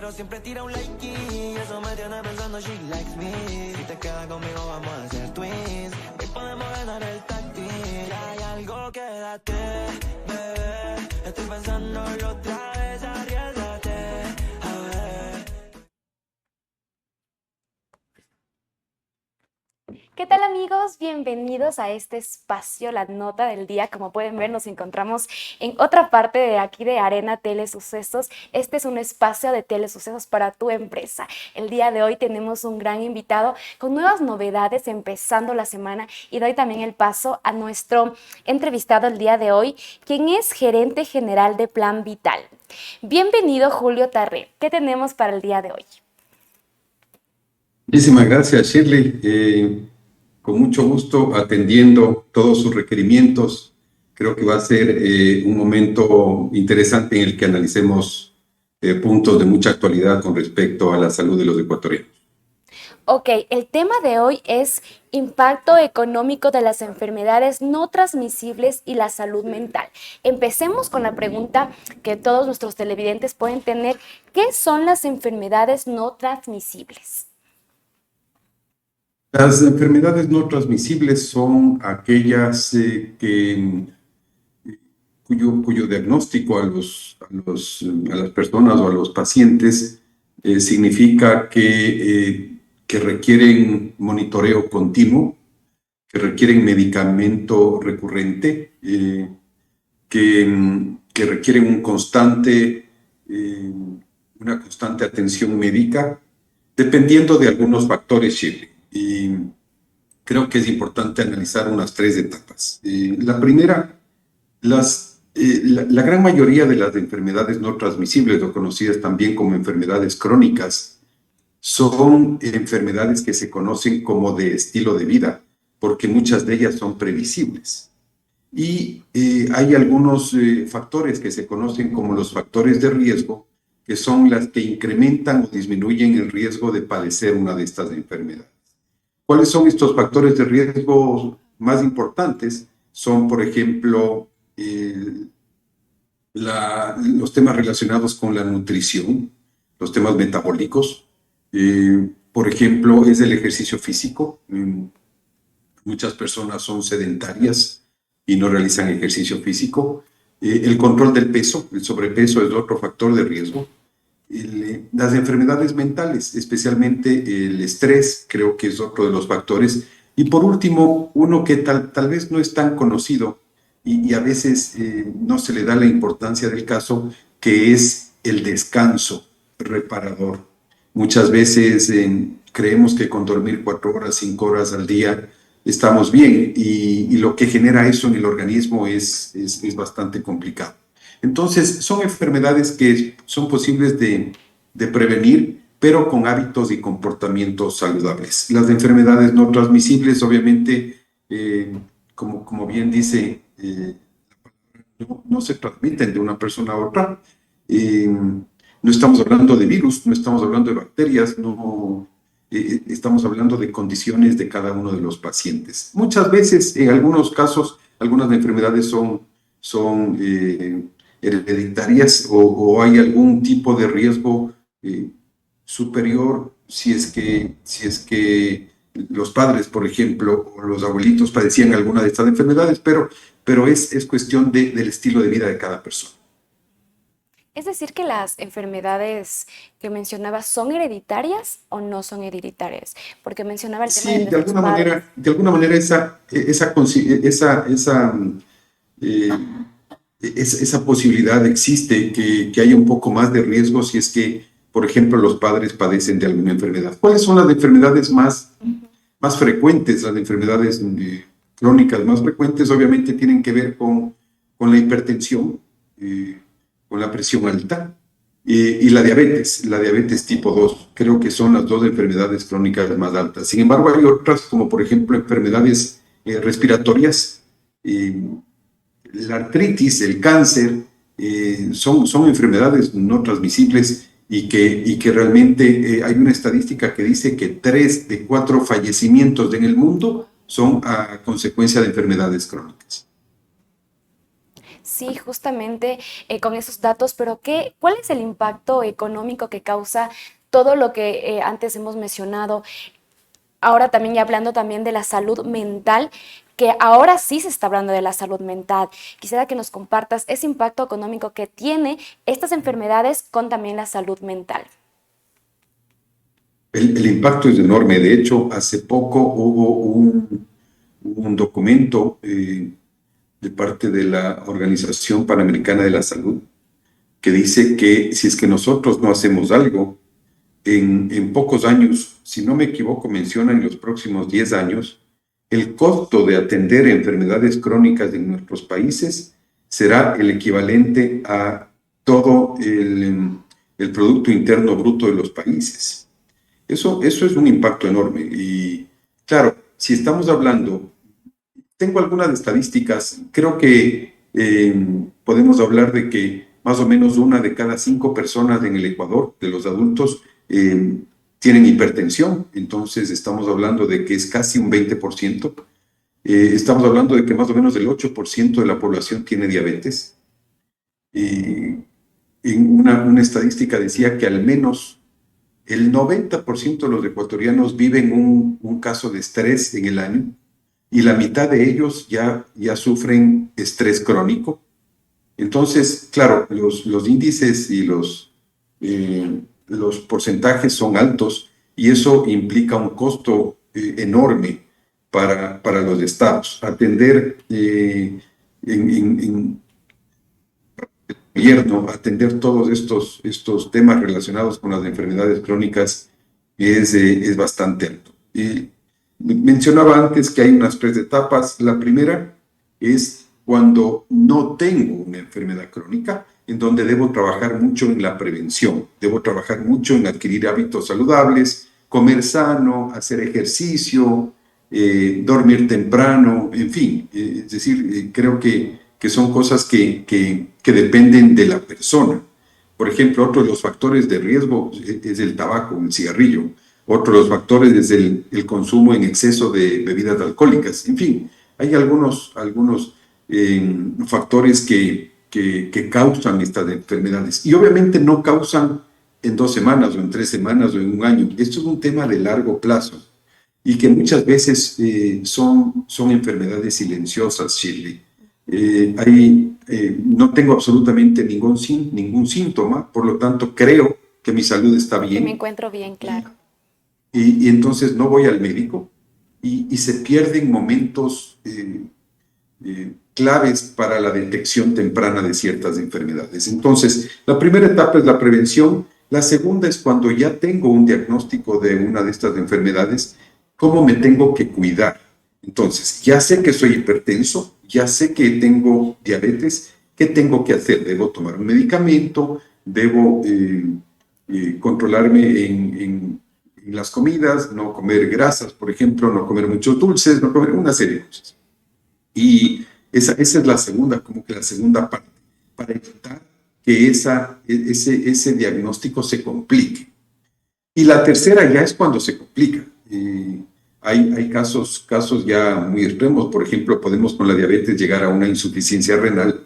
Pero siempre tira un like y eso me tiene pensando she likes me. Si te quedas conmigo vamos a hacer twins. Hoy podemos ganar el táctil. Hay algo que date, bebé. Estoy pensándolo otra vez, arriesgate. A ver. ¿Qué tal amigos? Bienvenidos a este espacio, la nota del día. Como pueden ver, nos encontramos en otra parte de aquí de Arena Telesucesos. Este es un espacio de telesucesos para tu empresa. El día de hoy tenemos un gran invitado con nuevas novedades empezando la semana y doy también el paso a nuestro entrevistado el día de hoy, quien es gerente general de Plan Vital. Bienvenido Julio Tarré. ¿Qué tenemos para el día de hoy? Muchísimas gracias, Shirley. Con mucho gusto atendiendo todos sus requerimientos. Creo que va a ser un momento interesante en el que analicemos puntos de mucha actualidad con respecto a la salud de los ecuatorianos. Ok, el tema de hoy es impacto económico de las enfermedades no transmisibles y la salud mental. Empecemos con la pregunta que todos nuestros televidentes pueden tener. ¿Qué son las enfermedades no transmisibles? Las enfermedades no transmisibles son aquellas cuyo diagnóstico a las personas o a los pacientes significa que requieren monitoreo continuo, que requieren medicamento recurrente, que requieren una constante atención médica, dependiendo de algunos factores, Shirley. Y creo que es importante analizar unas 3 etapas. La primera, la gran mayoría de las enfermedades no transmisibles, o conocidas también como enfermedades crónicas, son enfermedades que se conocen como de estilo de vida, porque muchas de ellas son previsibles. Y hay algunos factores que se conocen como los factores de riesgo, que son las que incrementan o disminuyen el riesgo de padecer una de estas enfermedades. ¿Cuáles son estos factores de riesgo más importantes? Son, por ejemplo, los temas relacionados con la nutrición, los temas metabólicos. Por ejemplo, es el ejercicio físico. Muchas personas son sedentarias y no realizan ejercicio físico. El control del peso, el sobrepeso es otro factor de riesgo. Las enfermedades mentales, especialmente el estrés, creo que es otro de los factores. Y por último, uno que tal vez no es tan conocido y a veces no se le da la importancia del caso, que es el descanso reparador. Muchas veces creemos que con dormir 4 horas, 5 horas al día estamos bien y lo que genera eso en el organismo es bastante complicado. Entonces, son enfermedades que son posibles de prevenir, pero con hábitos y comportamientos saludables. Las enfermedades no transmisibles, obviamente, como bien dice, no se transmiten de una persona a otra. No estamos hablando de virus, no estamos hablando de bacterias, no estamos hablando de condiciones de cada uno de los pacientes. Muchas veces, en algunos casos, algunas enfermedades son hereditarias o hay algún tipo de riesgo superior si es que los padres, por ejemplo, o los abuelitos padecían alguna de estas enfermedades, pero es cuestión del estilo de vida de cada persona. Es decir, que las enfermedades que mencionabas son hereditarias o no son hereditarias, porque mencionaba el tema de Sí, nuestros padres. de alguna manera eh, esa posibilidad existe, que haya un poco más de riesgo si es que, por ejemplo, los padres padecen de alguna enfermedad. ¿Cuáles son las enfermedades más frecuentes? Las enfermedades crónicas más frecuentes obviamente tienen que ver con la hipertensión, con la presión alta y la diabetes tipo 2. Creo que son las 2 enfermedades crónicas más altas. Sin embargo, hay otras como por ejemplo enfermedades respiratorias, la artritis, el cáncer, son enfermedades no transmisibles y que realmente hay una estadística que dice que 3 de 4 fallecimientos en el mundo son a consecuencia de enfermedades crónicas. Sí, justamente con esos datos, pero ¿cuál es el impacto económico que causa todo lo que antes hemos mencionado? Ahora también ya hablando también de la salud mental, que ahora sí se está hablando de la salud mental. Quisiera que nos compartas ese impacto económico que tiene estas enfermedades con también la salud mental. El impacto es enorme. De hecho, hace poco hubo un documento de parte de la Organización Panamericana de la Salud que dice que si es que nosotros no hacemos algo, en pocos años, si no me equivoco, menciona en los próximos 10 años, el costo de atender enfermedades crónicas en nuestros países será el equivalente a todo el Producto Interno Bruto de los países. Eso es un impacto enorme. Y claro, si estamos hablando, tengo algunas estadísticas, creo que podemos hablar de que más o menos 1 de cada 5 personas en el Ecuador, de los adultos, tienen hipertensión. Entonces estamos hablando de que es casi un 20%. Estamos hablando de que más o menos el 8% de la población tiene diabetes. Una estadística decía que al menos el 90% de los ecuatorianos viven un caso de estrés en el año y la mitad de ellos ya sufren estrés crónico. Entonces, claro, los índices y los porcentajes son altos y eso implica un costo enorme para los estados. Atender en gobierno, atender todos estos temas relacionados con las enfermedades crónicas es bastante alto. Mencionaba antes que hay unas 3 etapas. La primera es cuando no tengo una enfermedad crónica, en donde debo trabajar mucho en la prevención, debo trabajar mucho en adquirir hábitos saludables, comer sano, hacer ejercicio, dormir temprano, en fin, es decir, creo que son cosas que dependen de la persona. Por ejemplo, otro de los factores de riesgo es el tabaco, el cigarrillo. Otro de los factores es el consumo en exceso de bebidas alcohólicas. En fin, hay algunos factores que causan estas enfermedades. Y obviamente no causan en 2 semanas o en 3 semanas o en un año. Esto es un tema de largo plazo y que muchas veces son enfermedades silenciosas, Shirley. No tengo absolutamente ningún síntoma, por lo tanto creo que mi salud está Que me bien. encuentro bien, claro. Y entonces no voy al médico y se pierden momentos claves para la detección temprana de ciertas enfermedades. Entonces, la primera etapa es la prevención. La segunda es cuando ya tengo un diagnóstico de una de estas enfermedades, ¿cómo me tengo que cuidar? Entonces, ya sé que soy hipertenso, ya sé que tengo diabetes, ¿qué tengo que hacer? ¿Debo tomar un medicamento? ¿Debo controlarme en las comidas? No comer grasas, por ejemplo, no comer muchos dulces, no comer una serie de cosas. Y esa es la segunda parte, para evitar que ese diagnóstico se complique. Y la tercera ya es cuando se complica. Hay casos ya muy extremos. Por ejemplo, podemos con la diabetes llegar a una insuficiencia renal,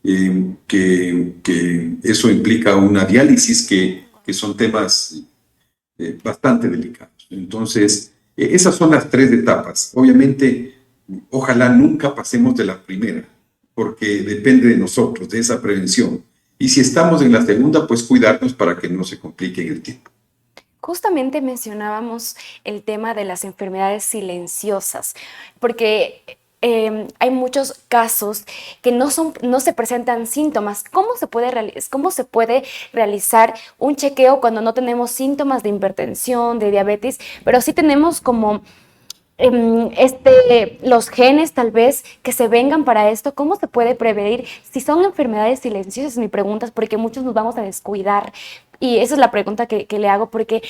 que eso implica una diálisis, que son temas bastante delicados. Entonces, esas son las 3 etapas. Obviamente, ojalá nunca pasemos de la primera, porque depende de nosotros, de esa prevención. Y si estamos en la segunda, pues cuidarnos para que no se complique en el tiempo. Justamente mencionábamos el tema de las enfermedades silenciosas, porque hay muchos casos que no se presentan síntomas. ¿Cómo se puede realizar un chequeo cuando no tenemos síntomas de hipertensión, de diabetes, pero sí tenemos como los genes tal vez que se vengan para esto? ¿Cómo se puede prevenir? Si son enfermedades silenciosas, mi pregunta es porque muchos nos vamos a descuidar. Y esa es la pregunta que le hago, porque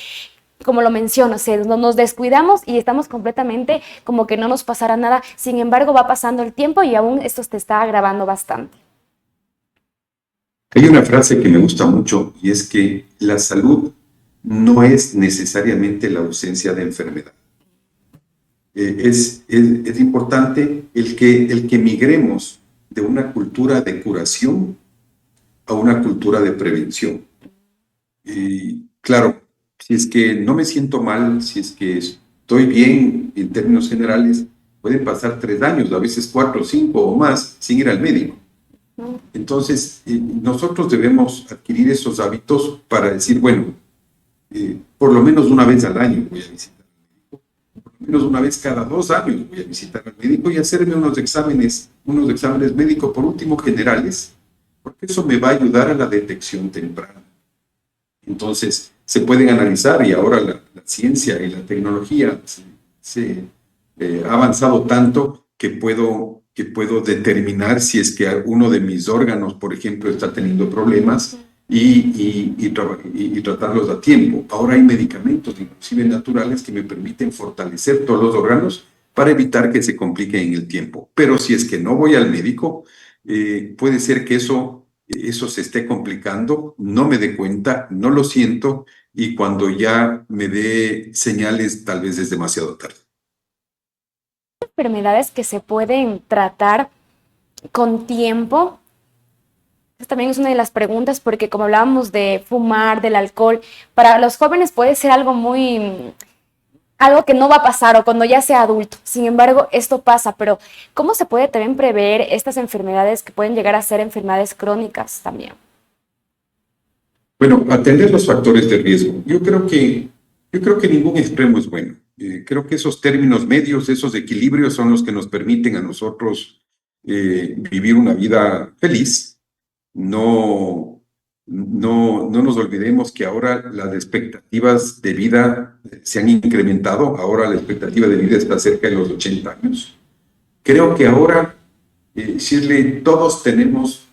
como lo menciono, nos descuidamos y estamos completamente como que no nos pasara nada. Sin embargo, va pasando el tiempo y aún esto te está agravando bastante. Hay una frase que me gusta mucho y es que la salud no es necesariamente la ausencia de enfermedad. Es importante el que migremos de una cultura de curación a una cultura de prevención. Y claro, si es que no me siento mal, si es que estoy bien en términos generales, pueden pasar 3 años, a veces 4, 5 o más, sin ir al médico. Entonces, nosotros debemos adquirir esos hábitos para decir, bueno, por lo menos una vez al año voy a visitar al médico, por lo menos una vez cada 2 años voy a visitar al médico y hacerme unos exámenes médicos, por último, generales, porque eso me va a ayudar a la detección temprana. Entonces, se pueden analizar y ahora la ciencia y la tecnología ha avanzado tanto que puedo determinar si es que uno de mis órganos, por ejemplo, está teniendo problemas y tratarlos a tiempo. Ahora hay medicamentos, inclusive naturales, que me permiten fortalecer todos los órganos para evitar que se compliquen en el tiempo. Pero si es que no voy al médico, puede ser que eso se esté complicando, no me dé cuenta, no lo siento, y cuando ya me dé señales, tal vez es demasiado tarde. Enfermedades que se pueden tratar con tiempo. Esta también es una de las preguntas, porque como hablábamos de fumar, del alcohol, para los jóvenes puede ser algo que no va a pasar o cuando ya sea adulto. Sin embargo, esto pasa, pero ¿cómo se puede también prever estas enfermedades que pueden llegar a ser enfermedades crónicas también? Bueno, atender los factores de riesgo. Yo creo que ningún extremo es bueno. Creo que esos términos medios, esos equilibrios son los que nos permiten a nosotros vivir una vida feliz. No nos olvidemos que ahora las expectativas de vida se han incrementado. Ahora la expectativa de vida está cerca de los 80 años. Creo que ahora, Shirley, todos tenemos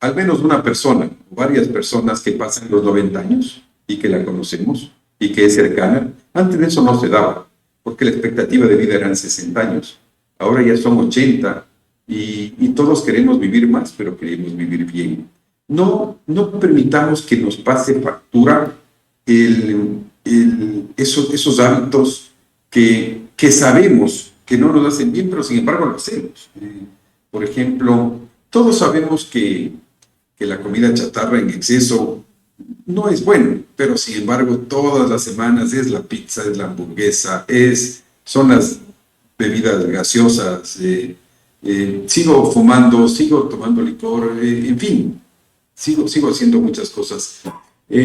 al menos una persona, varias personas que pasan los 90 años y que la conocemos y que es cercana. Antes de eso no se daba, porque la expectativa de vida eran 60 años. Ahora ya son 80 y todos queremos vivir más, pero queremos vivir bien. No permitamos que nos pase factura esos hábitos que sabemos que no nos hacen bien, pero sin embargo lo hacemos. Por ejemplo, todos sabemos que la comida chatarra en exceso no es bueno, pero sin embargo todas las semanas es la pizza, es la hamburguesa, son las bebidas gaseosas, sigo fumando, sigo tomando licor, en fin, sigo haciendo muchas cosas.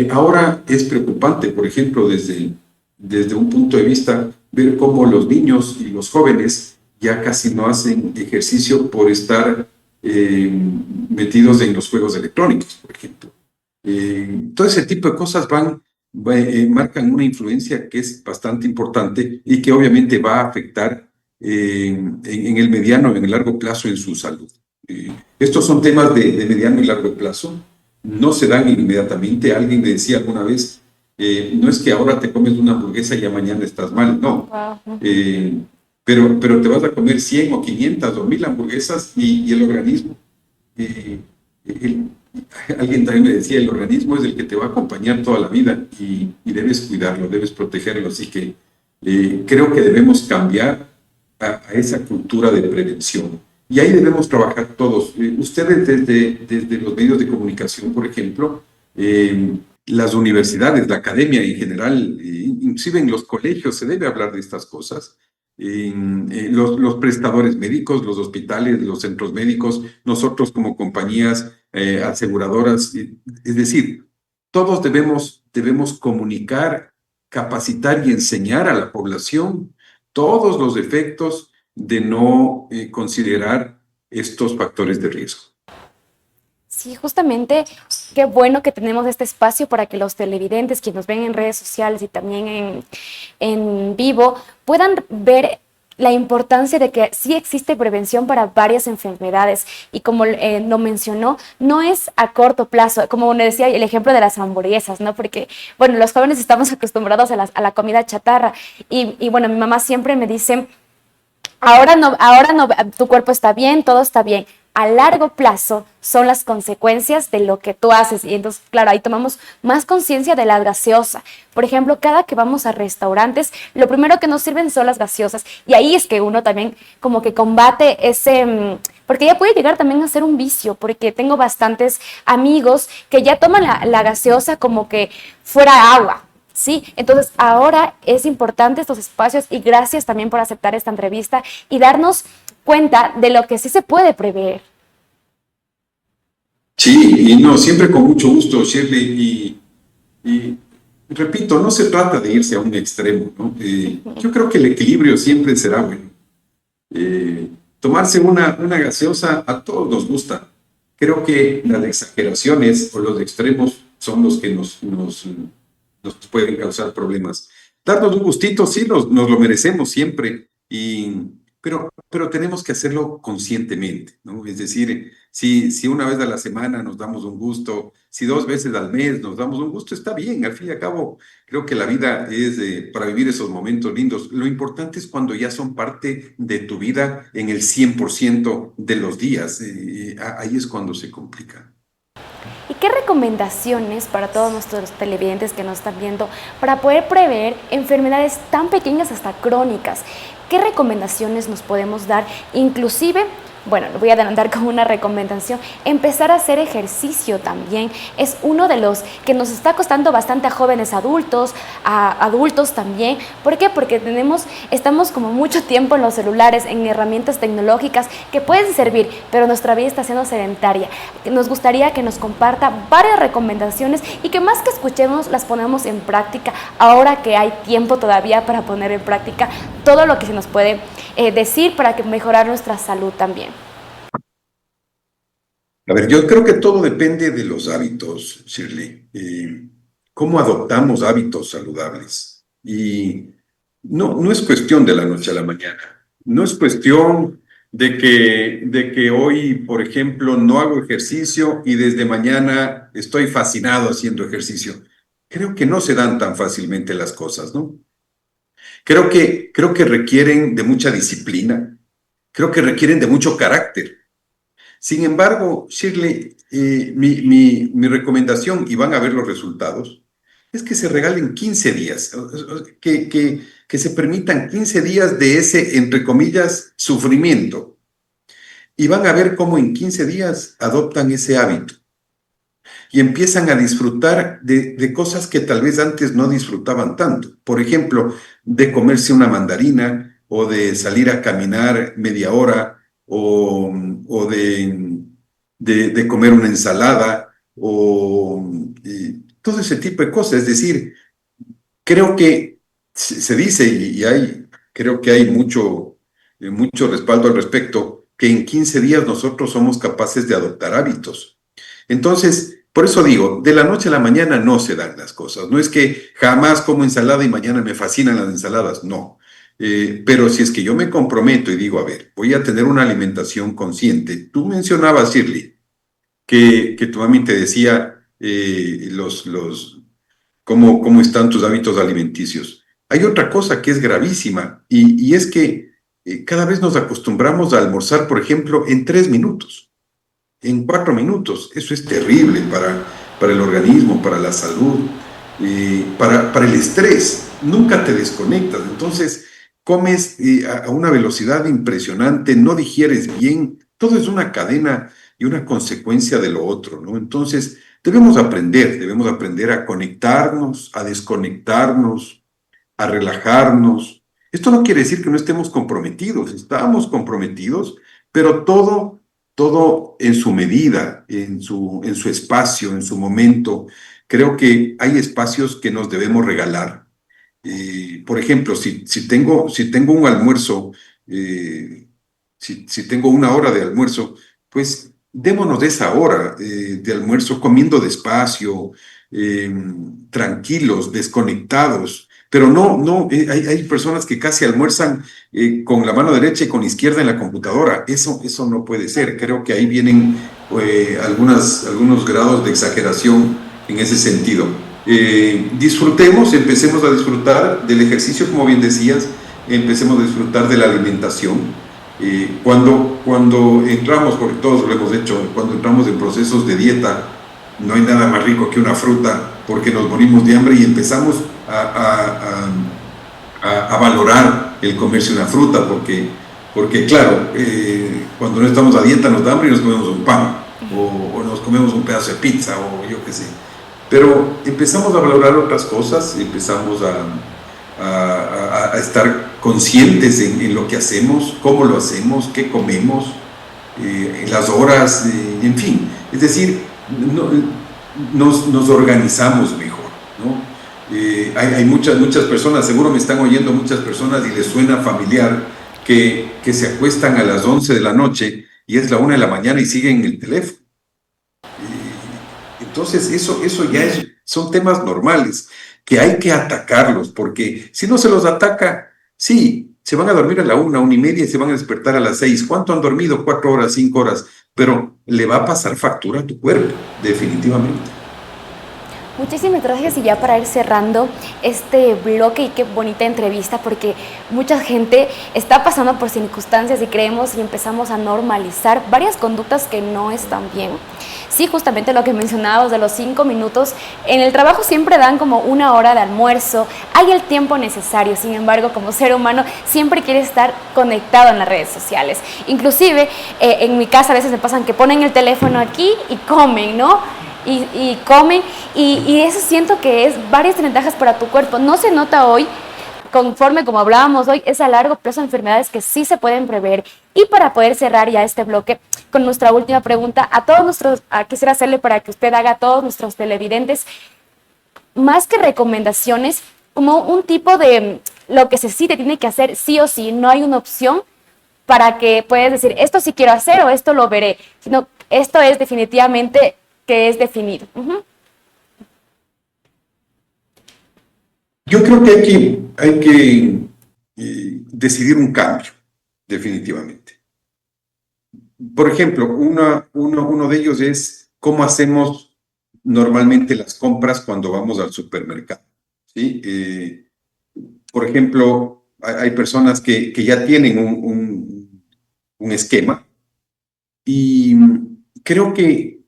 Ahora es preocupante, por ejemplo, desde un punto de vista, ver cómo los niños y los jóvenes ya casi no hacen ejercicio por estar metidos en los juegos electrónicos, por ejemplo. Todo ese tipo de cosas marcan una influencia que es bastante importante y que obviamente va a afectar en el mediano, en el largo plazo en su salud. Estos son temas de mediano y largo plazo, no se dan inmediatamente. Alguien me decía alguna vez, no es que ahora te comes una hamburguesa y ya mañana estás mal, no. Wow. Pero te vas a comer 100 o 500 o 1000 hamburguesas y el organismo, alguien también me decía, el organismo es el que te va a acompañar toda la vida y debes cuidarlo, debes protegerlo. Así que creo que debemos cambiar a esa cultura de prevención. Y ahí debemos trabajar todos. Ustedes desde los medios de comunicación, por ejemplo, las universidades, la academia en general, inclusive en los colegios se debe hablar de estas cosas. Los prestadores médicos, los hospitales, los centros médicos, nosotros como compañías aseguradoras, es decir, todos debemos comunicar, capacitar y enseñar a la población todos los efectos de no considerar estos factores de riesgo. Sí, justamente, qué bueno que tenemos este espacio para que los televidentes, quienes nos ven en redes sociales y también en vivo, puedan ver la importancia de que sí existe prevención para varias enfermedades y como lo mencionó, no es a corto plazo, como decía el ejemplo de las hamburguesas, ¿no? Porque, bueno, los jóvenes estamos acostumbrados a la comida chatarra y bueno, mi mamá siempre me dice, ahora no, tu cuerpo está bien, todo está bien, a largo plazo son las consecuencias de lo que tú haces. Y entonces, claro, ahí tomamos más conciencia de la gaseosa. Por ejemplo, cada que vamos a restaurantes, lo primero que nos sirven son las gaseosas. Y ahí es que uno también como que combate ese... Porque ya puede llegar también a ser un vicio, porque tengo bastantes amigos que ya toman la gaseosa como que fuera agua. Sí, entonces ahora es importante estos espacios y gracias también por aceptar esta entrevista y darnos cuenta de lo que sí se puede prever. Sí, y no, siempre con mucho gusto, Shirley, y repito, no se trata de irse a un extremo, ¿no? Yo creo que el equilibrio siempre será bueno. Tomarse una gaseosa a todos nos gusta. Creo que las exageraciones o los extremos son los que nos pueden causar problemas. Darnos un gustito, sí, nos lo merecemos siempre, pero tenemos que hacerlo conscientemente, ¿no? Es decir, si una vez a la semana nos damos un gusto, si 2 veces al mes nos damos un gusto, está bien. Al fin y al cabo, creo que la vida es para vivir esos momentos lindos. Lo importante es cuando ya son parte de tu vida en el 100% de los días. Ahí es cuando se complica. ¿Y qué recomendaciones para todos nuestros televidentes que nos están viendo para poder prever enfermedades tan pequeñas hasta crónicas? ¿Qué recomendaciones nos podemos dar? Inclusive, bueno, lo voy a adelantar como una recomendación, empezar a hacer ejercicio también. Es uno de los que nos está costando bastante a jóvenes adultos, a adultos también. ¿Por qué? Porque estamos como mucho tiempo en los celulares, en herramientas tecnológicas que pueden servir, pero nuestra vida está siendo sedentaria. Nos gustaría que nos comparta varias recomendaciones y que más que escuchemos, las ponemos en práctica ahora que hay tiempo todavía para poner en práctica todo lo que se nos puede decir para que mejorar nuestra salud también. A ver, yo creo que todo depende de los hábitos, Shirley. ¿Cómo adoptamos hábitos saludables? Y no es cuestión de la noche a la mañana. No es cuestión de que hoy, por ejemplo, no hago ejercicio y desde mañana estoy fascinado haciendo ejercicio. Creo que no se dan tan fácilmente las cosas, ¿no? Creo que requieren de mucha disciplina. Creo que requieren de mucho carácter. Sin embargo, Shirley, mi recomendación, y van a ver los resultados, es que se regalen 15 días, que se permitan 15 días de ese, entre comillas, sufrimiento. Y van a ver cómo en 15 días adoptan ese hábito y empiezan a disfrutar de cosas que tal vez antes no disfrutaban tanto. Por ejemplo, de comerse una mandarina o de salir a caminar media hora o de comer una ensalada o todo ese tipo de cosas. Es decir, creo que se dice creo que hay mucho respaldo al respecto, que en 15 días nosotros somos capaces de adoptar hábitos. Entonces, por eso digo, de la noche a la mañana no se dan las cosas. No es que jamás como ensalada y mañana me fascinan las ensaladas, no. Pero si es que yo me comprometo y digo, a ver, voy a tener una alimentación consciente. Tú mencionabas, Shirley, que tu mami te decía cómo están tus hábitos alimenticios. Hay otra cosa que es gravísima y es que cada vez nos acostumbramos a almorzar, por ejemplo, en 3 minutos, en 4 minutos. Eso es terrible para el organismo, para la salud, para el estrés. Nunca te desconectas. Entonces, comes a una velocidad impresionante, no digieres bien. Todo es una cadena y una consecuencia de lo otro, ¿no? Entonces, debemos aprender a conectarnos, a desconectarnos, a relajarnos. Esto no quiere decir que no estemos comprometidos, estamos comprometidos, pero todo en su medida, en su espacio, en su momento. Creo que hay espacios que nos debemos regalar. Por ejemplo, si tengo un almuerzo, si tengo 1 hora de almuerzo, pues démonos de esa hora de almuerzo comiendo despacio, tranquilos, desconectados. Pero hay personas que casi almuerzan con la mano derecha y con la izquierda en la computadora. Eso no puede ser. Creo que ahí vienen algunos grados de exageración en ese sentido. Empecemos a disfrutar del ejercicio, como bien decías, empecemos a disfrutar de la alimentación. Cuando entramos, porque todos lo hemos hecho, cuando entramos en procesos de dieta, no hay nada más rico que una fruta, porque nos morimos de hambre y empezamos a valorar el comerse una fruta, porque claro, cuando no estamos a dieta nos da hambre y nos comemos un pan, o nos comemos un pedazo de pizza, o yo qué sé. Pero empezamos a valorar otras cosas, empezamos a estar conscientes en lo que hacemos, cómo lo hacemos, qué comemos, en las horas, en fin. Es decir, nos organizamos mejor, ¿no? Hay muchas personas, seguro me están oyendo muchas personas y les suena familiar que se acuestan a las 11 de la noche y es la 1 de la mañana y siguen en el teléfono. Entonces, eso ya son temas normales que hay que atacarlos, porque si no se los ataca, sí, se van a dormir a la 1:30 y se van a despertar a las 6. ¿Cuánto han dormido? 4 horas, 5 horas, pero le va a pasar factura a tu cuerpo, definitivamente. Muchísimas gracias, y ya para ir cerrando este bloque, y qué bonita entrevista, porque mucha gente está pasando por circunstancias y creemos y empezamos a normalizar varias conductas que no están bien. Sí, justamente lo que mencionábamos de los 5 minutos, en el trabajo siempre dan como 1 hora de almuerzo, hay el tiempo necesario, sin embargo, como ser humano siempre quiere estar conectado en las redes sociales. Inclusive, en mi casa a veces me pasan que ponen el teléfono aquí y comen, ¿no? Y comen, y eso siento que es varias ventajas para tu cuerpo. No se nota hoy, conforme como hablábamos hoy, es a largo plazo enfermedades que sí se pueden prever. Y para poder cerrar ya este bloque con nuestra última pregunta, quisiera hacerle para que usted haga a todos nuestros televidentes, más que recomendaciones, como un tipo de lo que sí te tiene que hacer sí o sí, no hay una opción para que puedes decir, esto sí quiero hacer o esto lo veré, sino esto es definitivamente que es definido. Yo creo que hay que decidir un cambio, definitivamente. Por ejemplo, uno de ellos es cómo hacemos normalmente las compras cuando vamos al supermercado, ¿sí? Por ejemplo, hay personas que ya tienen un esquema, y creo que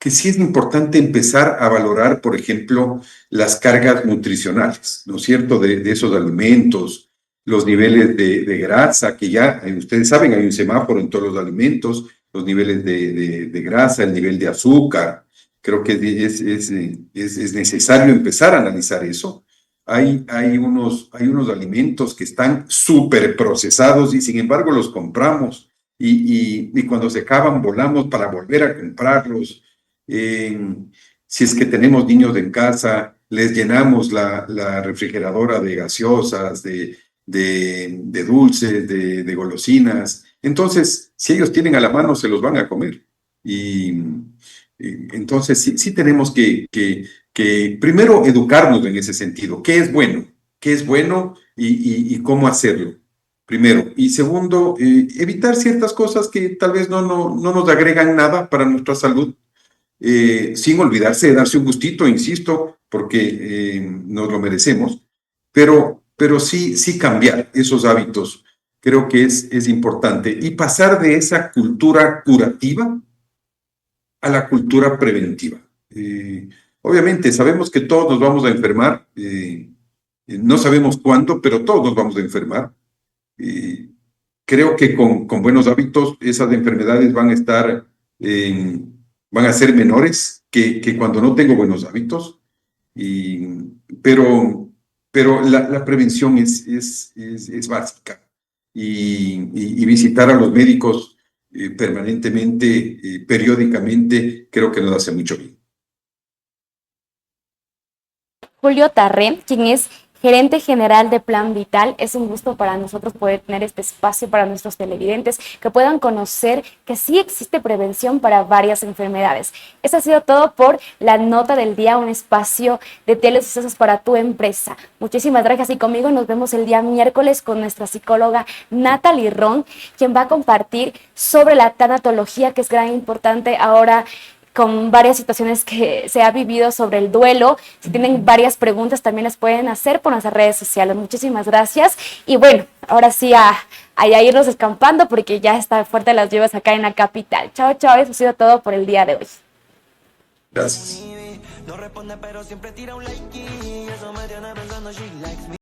sí es importante empezar a valorar, por ejemplo, las cargas nutricionales, ¿no es cierto?, de esos alimentos, los niveles de grasa, que ya ustedes saben, hay un semáforo en todos los alimentos, los niveles de grasa, el nivel de azúcar. Creo que es necesario empezar a analizar eso. Hay unos alimentos que están súper procesados y sin embargo los compramos, y cuando se acaban volamos para volver a comprarlos. Si es que tenemos niños en casa, les llenamos la refrigeradora de gaseosas, de dulces, de golosinas. Entonces, si ellos tienen a la mano, se los van a comer. Entonces, sí tenemos que primero educarnos en ese sentido. ¿Qué es bueno? ¿Qué es bueno y cómo hacerlo? Primero. Y segundo, evitar ciertas cosas que tal vez no nos agregan nada para nuestra salud. Sin olvidarse de darse un gustito, insisto, porque nos lo merecemos, pero sí cambiar esos hábitos, creo que es importante, y pasar de esa cultura curativa a la cultura preventiva. Obviamente sabemos que todos nos vamos a enfermar, no sabemos cuándo, pero todos nos vamos a enfermar. Creo que con buenos hábitos esas enfermedades van a ser menores que cuando no tengo buenos hábitos, pero la prevención es básica, y visitar a los médicos permanentemente, periódicamente, creo que nos hace mucho bien. Julio Tarré, quien es gerente general de Plan Vital. Es un gusto para nosotros poder tener este espacio para nuestros televidentes, que puedan conocer que sí existe prevención para varias enfermedades. Eso ha sido todo por la nota del día, un espacio de telesucesos para tu empresa. Muchísimas gracias, y conmigo nos vemos el día miércoles con nuestra psicóloga Natalie Ron, quien va a compartir sobre la tanatología, que es gran importante ahora con varias situaciones que se ha vivido sobre el duelo. Si tienen varias preguntas, también las pueden hacer por nuestras redes sociales. Muchísimas gracias. Y bueno, ahora sí a a irnos escampando porque ya está fuerte las lluvias acá en la capital. Chao, chao, eso ha sido todo por el día de hoy. Gracias. No responde, pero siempre tira un like y eso me tiene pensando, she likes me.